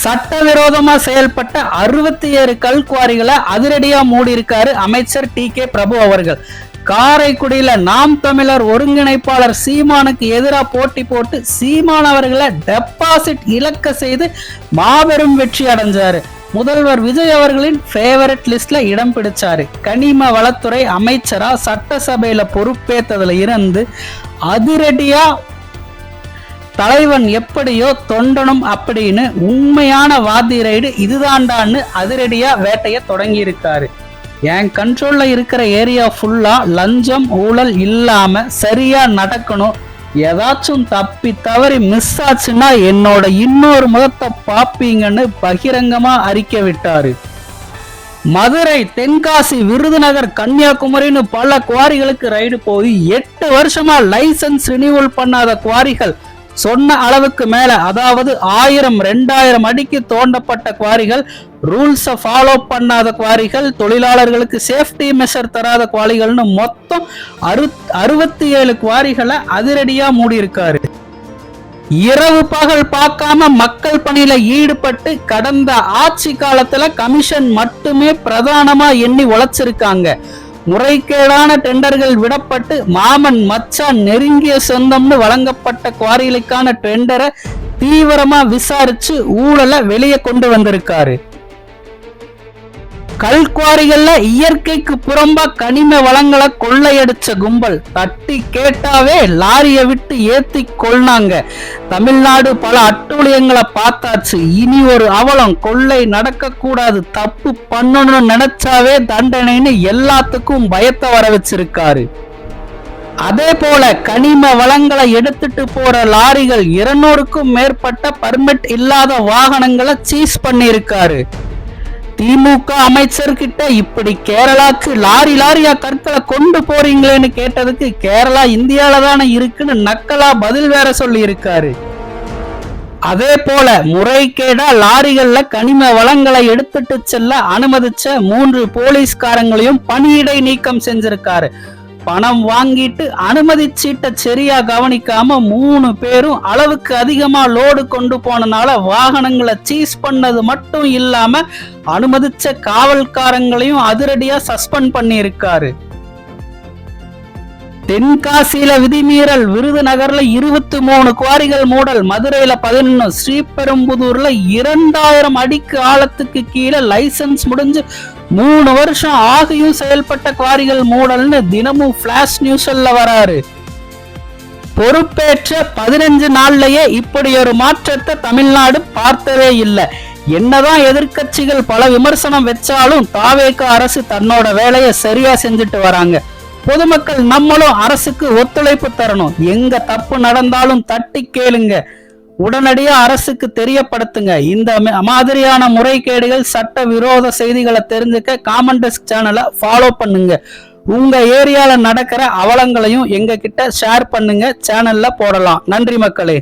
சட்டவிரோதமா செயல்பட்ட 67 கல்குவாரிகளை அதிரடியா மூடி இருக்காரு அமைச்சர் டி.கே. பிரபு அவர்கள். காரைக்குடியில நாம் தமிழர் ஒருங்கிணைப்பாளர் சீமானுக்கு எதிராக போட்டி போட்டு சீமான் அவர்களை டெபாசிட் இழக்க செய்து மாபெரும் வெற்றி அடைஞ்சாரு. முதல்வர் விஜய் அவர்களின் ஃபேவரட் லிஸ்ட்ல இடம் பிடிச்சாரு. கனிம வளத்துறை அமைச்சரா சட்டசபையில பொறுப்பேற்றதுல இருந்து அதிரடியா தலைவன் எப்படியோ தொண்டனும் அப்படின்னு உண்மையான வாதி ரைடு இதுதாண்டான்னு அதிரடியா வேட்டைய தொடங்கி இருக்காரு. என் கண்ட்ரோல்ல இருக்கிற ஏரியா ஃபுல்லா லஞ்சம் ஊழல் இல்லாம சரியா நடக்கணும், ஏதாச்சும் தப்பி தவறி மிஸ் ஆச்சுன்னா என்னோட இன்னொரு முகத்தை பாப்பீங்கன்னு பகிரங்கமா அறிக்கை விட்டாரு. மதுரை, தென்காசி, விருதுநகர், கன்னியாகுமரின்னு பல குவாரிகளுக்கு ரைடு போய் 8 வருஷமா லைசன்ஸ் ரினியூவல் பண்ணாத குவாரிகள், சொன்ன அளவுக்கு மேல அதாவது 1000 2000 அடிக்கு தோண்டப்பட்ட குவாரிகள், ரூல்ஸை ஃபாலோ பண்ணாத குவாரிகள், தொழிலாளர்களுக்கு சேஃப்டி மெஷர் தராத குவாரிகள்னு மொத்தம் 67 குவாரிகளை அதிரடியா மூடி இருக்காரு. இரவு பகல் பார்க்காம மக்கள் பணியில ஈடுபட்டு கடந்த ஆட்சி காலத்துல கமிஷன் மட்டுமே பிரதானமா எண்ணி உழைச்சிருக்காங்க. முறைகேடான டெண்டர்கள் விடப்பட்டு மாமன் மச்சான் நெருங்கிய சொந்தம்னு வழங்கப்பட்ட குவாரிகளுக்கான டெண்டரை தீவிரமா விசாரிச்சு ஊழலை வெளியே கொண்டு வந்திருக்காரு. கல்குவாரிகள்ல இயற்கைக்கு புறம்பா கனிம வளங்களை கொள்ளையடிச்ச கும்பல் தட்டி கேட்டாவே லாரிய விட்டு ஏத்தி கொள்ளாங்க. தமிழ்நாடு பல அட்டூழியங்களை பார்த்தாச்சு. இனி ஒரு அவலம் கொள்ளை நடக்க கூடாது, தப்பு பண்ணணும்னு நினைச்சாவே தண்டனைன்னு எல்லாத்துக்கும் பயத்தை வர வச்சிருக்காரு. அதே போல கனிம வளங்களை எடுத்துட்டு போற லாரிகள் 200க்கும் மேற்பட்ட பர்மிட் இல்லாத வாகனங்களை சீஸ் பண்ணி இருக்காரு. திமுக அமைச்சர்கிட்ட இப்படி கேரளாக்கு லாரியா கற்களை கொண்டு போறீங்களேன்னு கேட்டதுக்கு கேரளா இந்தியால தானே இருக்குன்னு நக்கலா பதில் வேற சொல்லி இருக்காரு. அதே போல முறைகேடா லாரிகள்ல கனிம வளங்களை எடுத்துட்டு செல்ல அனுமதிச்ச 3 போலீஸ்காரங்களையும் பணியிடை நீக்கம் செஞ்சிருக்காரு. பணம் வாங்கிட்டு அனுமதி சீட்டை சரியா கவனிக்காம 3 பேரும் அளவுக்கு அதிகமா லோடு கொண்டு போனனால வாகனங்களை சீஸ் பண்ணது மட்டும் இல்லாம அனுமதிச்ச காவல்காரங்களையும் அதிரடியா சஸ்பெண்ட் பண்ணி இருக்காரு. தென்காசியில விதிமீறல், விருதுநகர்ல 23 குவாரிகள் மூடல், மதுரையில 11, ஸ்ரீபெரும்புதூர்ல 2000 அடிக்கு ஆழத்துக்கு கீழே லைசன்ஸ் முடிஞ்சு 3 வருஷம் ஆகியும் செயல்பட்ட குவாரிகள் மூடல்னு தினமும் பிளாஷ் நியூஸ்ல வராரு. பொறுப்பேற்ற 15 நாள்லயே இப்படி ஒரு மாற்றத்தை தமிழ்நாடு பார்த்ததே இல்லை. என்னதான் எதிர்கட்சிகள் பல விமர்சனம் வச்சாலும் தாவேக அரசு தன்னோட வேலையை சரியா செஞ்சுட்டு வராங்க. பொதுமக்கள் நம்மளும் அரசுக்கு ஒத்துழைப்பு தரணும். எங்க தப்பு நடந்தாலும் தட்டி கேளுங்க, உடனடியா அரசுக்கு தெரியப்படுத்துங்க. இந்த மாதிரியான முறைகேடுகள் சட்ட விரோத செய்திகளை தெரிஞ்சுக்க காமன் டெஸ்க் சேனலை ஃபாலோ பண்ணுங்க. உங்க ஏரியால நடக்கிற அவலங்களையும் எங்க கிட்ட ஷேர் பண்ணுங்க, சேனல்ல போடலாம். நன்றி மக்களே.